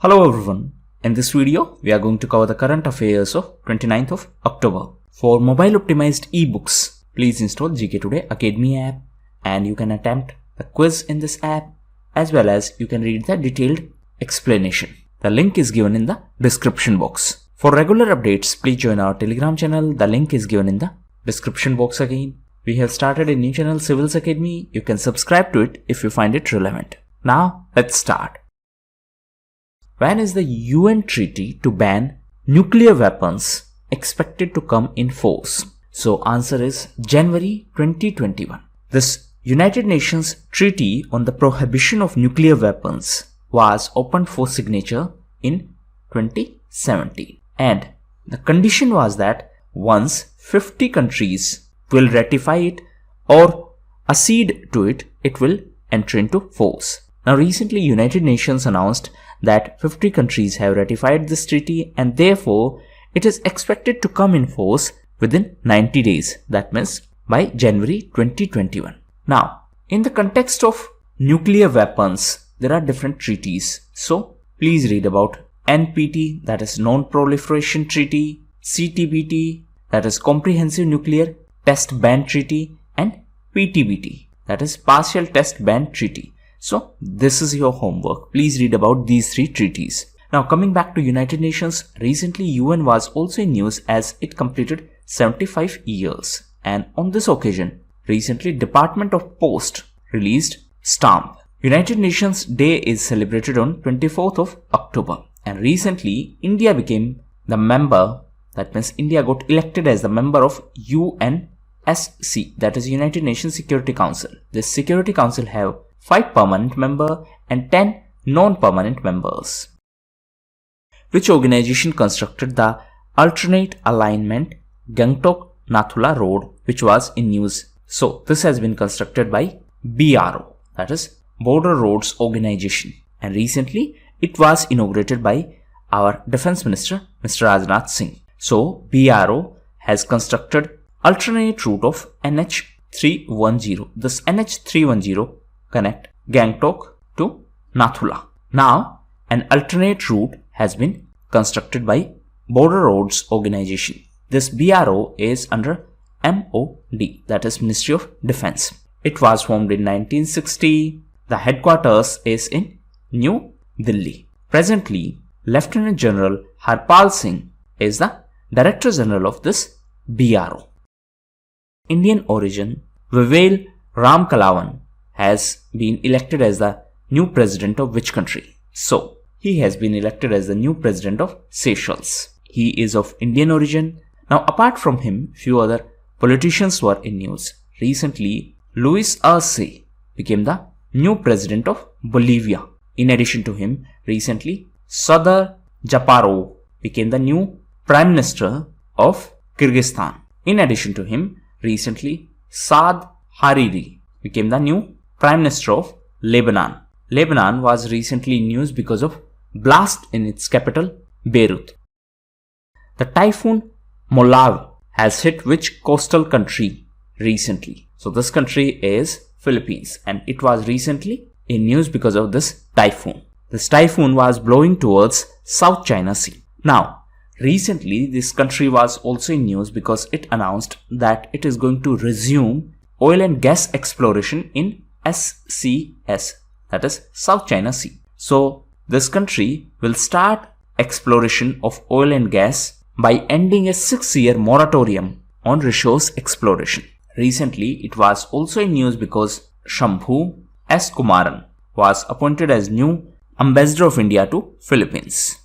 Hello everyone, in this video we are going to cover the current affairs of 29th of October. For mobile optimized ebooks, please install GKToday Academy app and you can attempt the quiz in this app as well as you can read the detailed explanation. The link is given in the description box. For regular updates, please join our Telegram channel. The link is given in the description box again. We have started a new channel, Civils Academy. You can subscribe to it if you find it relevant. Now let's start. When is the UN treaty to ban nuclear weapons expected to come in force? So answer is January 2021. This United Nations Treaty on the Prohibition of Nuclear Weapons was opened for signature in 2017. And the condition was that once 50 countries will ratify it or accede to it, it will enter into force. Now recently United Nations announced that 50 countries have ratified this treaty and therefore it is expected to come in force within 90 days. That means by January 2021. Now, in the context of nuclear weapons, there are different treaties. So, please read about NPT, that is Non-Proliferation Treaty, CTBT, that is Comprehensive Nuclear Test Ban Treaty, and PTBT, that is Partial Test Ban Treaty. So, this is your homework. Please read about these three treaties. Now, coming back to United Nations, recently UN was also in news as it completed 75 years. And on this occasion, recently Department of Post released stamp. United Nations Day is celebrated on 24th of October. And recently, India became the member, that means India got elected as the member of UNSC, that is United Nations Security Council. This Security Council have 5 permanent members and 10 non-permanent members. Which organization constructed the alternate alignment Gangtok-Nathula road which was in news? So this has been constructed by BRO, that is Border Roads Organization, and recently it was inaugurated by our Defense Minister Mr. Rajnath Singh. So BRO has constructed alternate route of NH310. This NH310 connect Gangtok to Nathula. Now, an alternate route has been constructed by Border Roads Organization. This BRO is under MOD, that is Ministry of Defense. It was formed in 1960. The headquarters is in New Delhi. Presently, Lieutenant General Harpal Singh is the Director General of this BRO. Indian origin, Wavel Ramkalawan has been elected as the new president of which country? So, he has been elected as the new president of Seychelles. He is of Indian origin. Now, apart from him, few other politicians were in news. Recently, Luis Arce became the new president of Bolivia. In addition to him, recently, Sadar Japarov became the new prime minister of Kyrgyzstan. In addition to him, recently, Saad Hariri became the new Prime Minister of Lebanon. Lebanon was recently in news because of blast in its capital, Beirut. The typhoon Molave has hit which coastal country recently? So this country is Philippines and it was recently in news because of this typhoon. This typhoon was blowing towards South China Sea. Now, recently this country was also in news because it announced that it is going to resume oil and gas exploration in SCS, that is South China Sea. So this country will start exploration of oil and gas by ending a 6-year moratorium on resource exploration. Recently it was also in news because Shambhu S. Kumaran was appointed as new Ambassador of India to Philippines.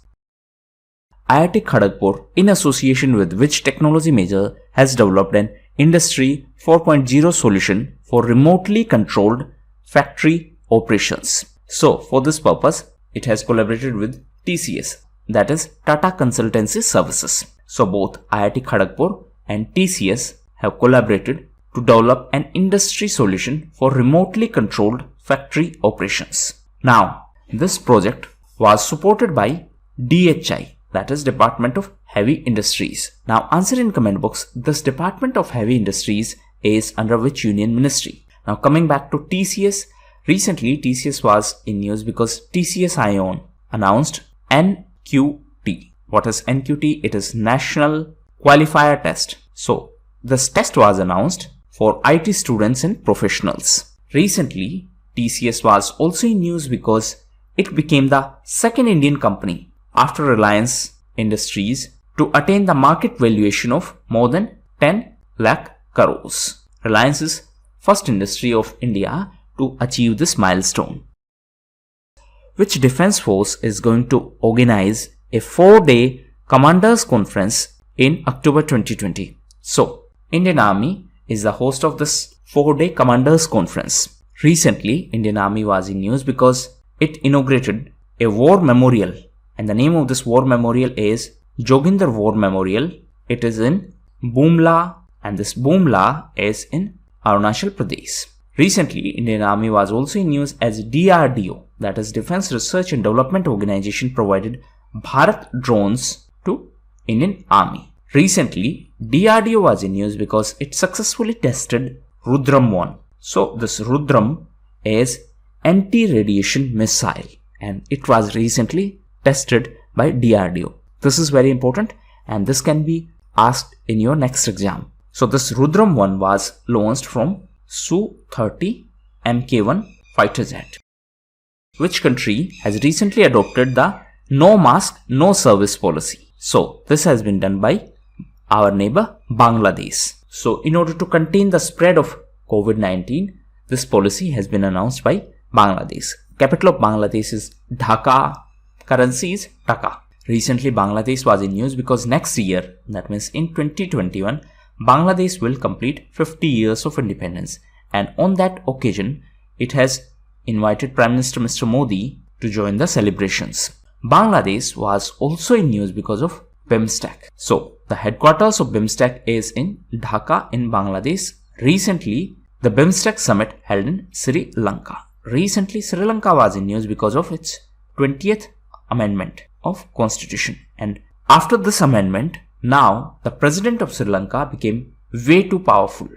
IIT Kharagpur, in association with which technology major, has developed an Industry 4.0 solution for remotely controlled factory operations. So, for this purpose, it has collaborated with TCS, that is Tata Consultancy Services. So, both IIT Kharagpur and TCS have collaborated to develop an industry solution for remotely controlled factory operations. Now, this project was supported by DHI, that is Department of Heavy Industries. Now answer in comment box, this Department of Heavy Industries is under which union ministry? Now coming back to TCS, recently TCS was in news because TCS Ion announced NQT. What is NQT? It is National Qualifier Test. So this test was announced for IT students and professionals. Recently, TCS was also in news because it became the second Indian company after Reliance Industries to attain the market valuation of more than 10 lakh crores. Reliance is first industry of India to achieve this milestone. Which defense force is going to organize a 4-day commanders conference in October 2020? So, Indian Army is the host of this 4-day commanders conference. Recently, Indian Army was in news because it inaugurated a war memorial, and the name of this war memorial is Joginder War Memorial. It is in Bumla, and this Bumla is in Arunachal Pradesh. Recently, Indian Army was also in news as DRDO, that is Defense Research and Development Organization, provided Bharat drones to Indian Army. Recently, DRDO was in news because it successfully tested Rudram 1. So this Rudram is anti-radiation missile, and it was recently tested by DRDO. This is very important, and this can be asked in your next exam. So this Rudram 1 was launched from Su-30 Mk1 fighter jet. Which country has recently adopted the no mask, no service policy? So this has been done by our neighbor Bangladesh. So in order to contain the spread of COVID-19, this policy has been announced by Bangladesh. Capital of Bangladesh is Dhaka. Currency is Taka. Recently, Bangladesh was in news because next year, that means in 2021, Bangladesh will complete 50 years of independence. And on that occasion, it has invited Prime Minister Mr. Modi to join the celebrations. Bangladesh was also in news because of BIMSTEC. So, the headquarters of BIMSTEC is in Dhaka in Bangladesh. Recently, the BIMSTEC summit held in Sri Lanka. Recently, Sri Lanka was in news because of its 20th amendment of constitution. And after this amendment, now the president of Sri Lanka became way too powerful.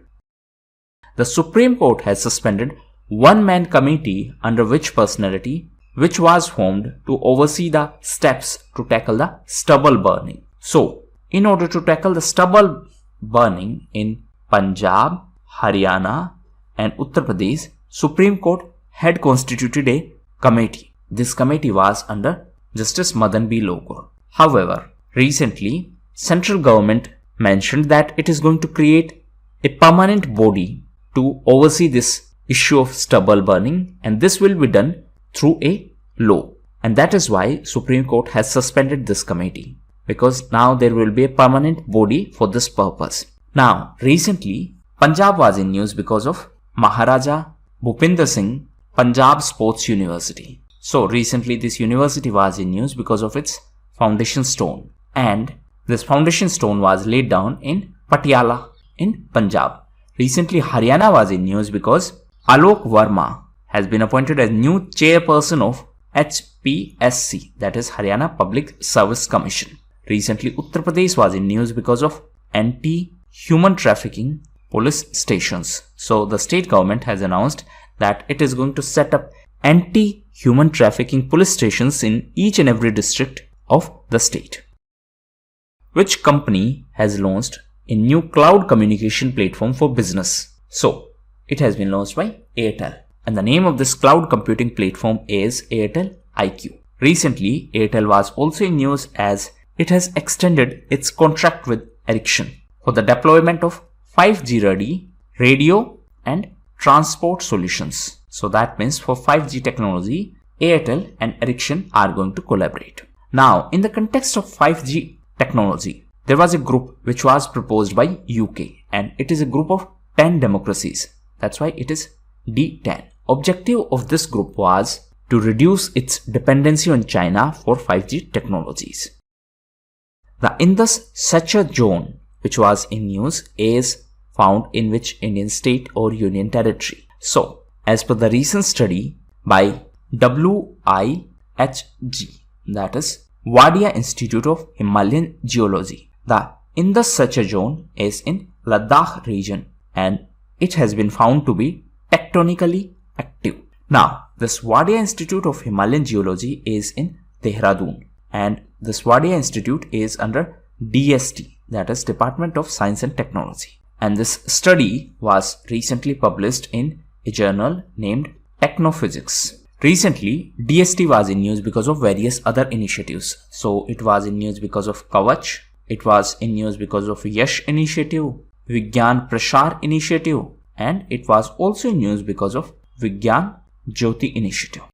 The Supreme Court has suspended one-man committee under which personality which was formed to oversee the steps to tackle the stubble burning. So, in order to tackle the stubble burning in Punjab, Haryana and Uttar Pradesh, Supreme Court had constituted a committee. This committee was under Justice Madan B. Lokur. However, recently, central government mentioned that it is going to create a permanent body to oversee this issue of stubble burning, and this will be done through a law. And that is why Supreme Court has suspended this committee, because now there will be a permanent body for this purpose. Now, recently, Punjab was in news because of Maharaja Bhupinder Singh Punjab Sports University. So recently this university was in news because of its foundation stone, and this foundation stone was laid down in Patiala in Punjab. Recently Haryana was in news because Alok Verma has been appointed as new chairperson of HPSC, that is Haryana Public Service Commission. Recently Uttar Pradesh was in news because of anti-human trafficking police stations. So the state government has announced that it is going to set up anti-human trafficking police stations in each and every district of the state. Which company has launched a new cloud communication platform for business? So, it has been launched by Airtel, and the name of this cloud computing platform is Airtel IQ. Recently, Airtel was also in news as it has extended its contract with Ericsson for the deployment of 5G ready radio and transport solutions. So that means for 5G technology, Airtel and Ericsson are going to collaborate. Now, in the context of 5G technology, there was a group which was proposed by UK, and it is a group of 10 democracies. That's why it is D10. Objective of this group was to reduce its dependency on China for 5G technologies. The Indus Satchar zone, which was in news, is found in which Indian state or union territory? So, as per the recent study by WIHG, that is Wadia Institute of Himalayan Geology, the Indus Satchar zone is in Ladakh region, and it has been found to be tectonically active. Now, this Wadia Institute of Himalayan Geology is in Dehradun, and this Wadia Institute is under DST, that is Department of Science and Technology. And this study was recently published in a journal named Technophysics. Recently, DST was in news because of various other initiatives. So it was in news because of Kavach, it was in news because of Yash Initiative, Vigyan Prashar Initiative, and it was also in news because of Vigyan Jyoti Initiative.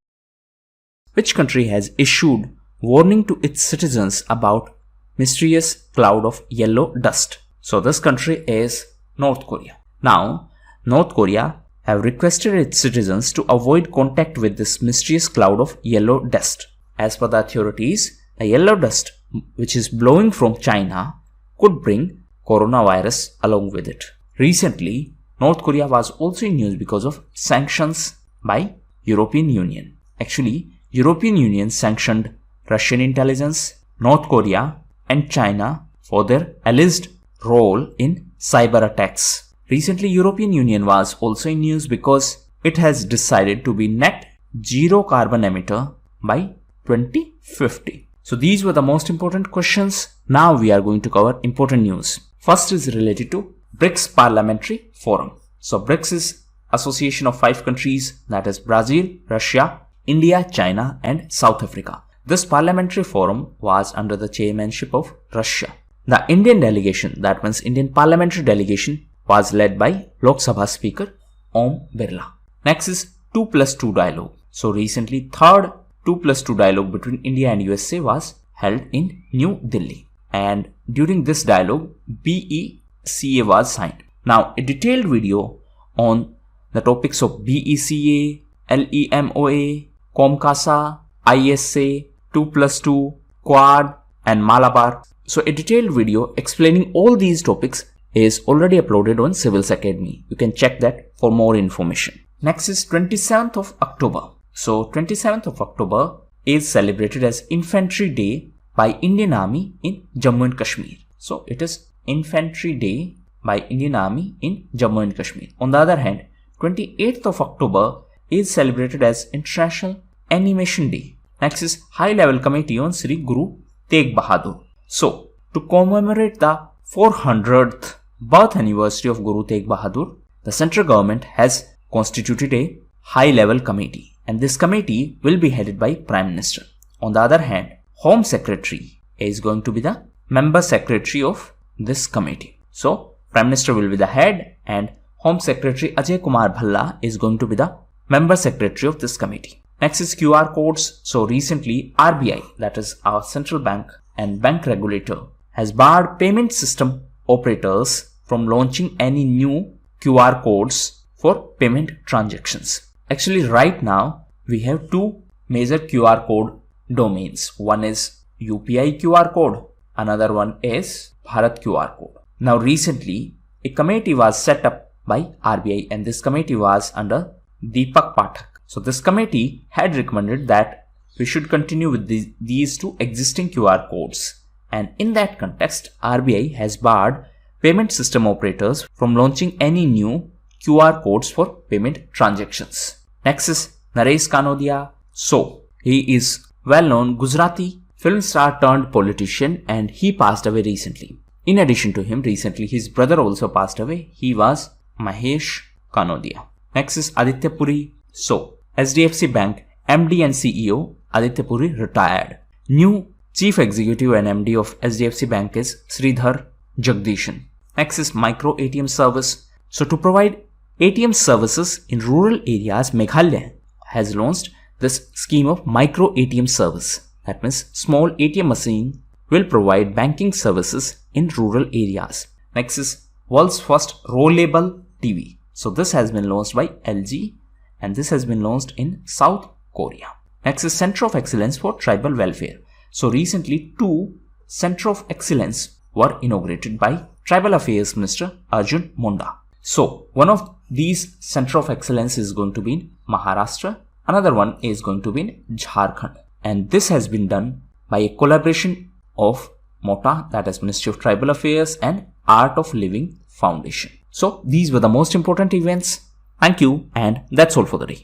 Which country has issued warning to its citizens about mysterious cloud of yellow dust? So this country is North Korea. Now, North Korea have requested its citizens to avoid contact with this mysterious cloud of yellow dust. As per the authorities, the yellow dust which is blowing from China could bring coronavirus along with it. Recently, North Korea was also in news because of sanctions by European Union. Actually, European Union sanctioned Russian intelligence, North Korea and China for their alleged role in cyber attacks. Recently, European Union was also in news because it has decided to be net zero carbon emitter by 2050. So these were the most important questions. Now we are going to cover important news. First is related to BRICS Parliamentary Forum. So BRICS is association of 5 countries, that is Brazil, Russia, India, China and South Africa. This parliamentary forum was under the chairmanship of Russia. The Indian delegation, that means Indian parliamentary delegation, was led by Lok Sabha Speaker Om Birla. Next is 2+2 dialogue. So recently, third 2+2 dialogue between India and USA was held in New Delhi. And during this dialogue, BECA was signed. Now, a detailed video on the topics of BECA, LEMOA, COMCASA, ISA, 2+2, Quad and Malabar. So a detailed video explaining all these topics is already uploaded on Civils Academy. You can check that for more information. Next is 27th of October. So 27th of October is celebrated as Infantry Day by Indian Army in Jammu and Kashmir. So it is Infantry Day by Indian Army in Jammu and Kashmir. On the other hand, 28th of October is celebrated as International Animation Day. Next is High Level Committee on Sri Guru Tegh Bahadur. So to commemorate the 400th birth anniversary of Guru Tegh Bahadur, the central government has constituted a high level committee, and this committee will be headed by Prime Minister. On the other hand, Home Secretary is going to be the member secretary of this committee. So Prime Minister will be the head and Home Secretary Ajay Kumar Bhalla is going to be the member secretary of this committee. Next is QR codes. So recently RBI, that is our central bank and bank regulator, has barred payment system operators from launching any new QR codes for payment transactions. Actually, right now we have 2 major QR code domains. One is UPI QR code, another one is Bharat QR code. Now recently a committee was set up by RBI and this committee was under Deepak Pathak. So this committee had recommended that we should continue with these 2 existing QR codes. And in that context, RBI has barred payment system operators from launching any new QR codes for payment transactions. Next is Naresh Kanodia. So he is well-known Gujarati film star turned politician and he passed away recently. In addition to him, recently his brother also passed away. He was Mahesh Kanodia. Next is Aditya Puri. So SDFC Bank MD and CEO Aditya Puri retired. New Chief Executive and MD of SDFC Bank is Sridhar Jagdishan. Next is Micro ATM Service. So to provide ATM services in rural areas, Meghalaya has launched this scheme of Micro ATM Service. That means small ATM machine will provide banking services in rural areas. Next is World's first rollable TV. So this has been launched by LG and this has been launched in South Korea. Next is Center of Excellence for Tribal Welfare. So recently 2 Center of Excellence were inaugurated by Tribal Affairs Minister Arjun Munda. So one of these Center of Excellence is going to be in Maharashtra. Another one is going to be in Jharkhand. And this has been done by a collaboration of MOTA, that is Ministry of Tribal Affairs, and Art of Living Foundation. So these were the most important events. Thank you, and that's all for the day.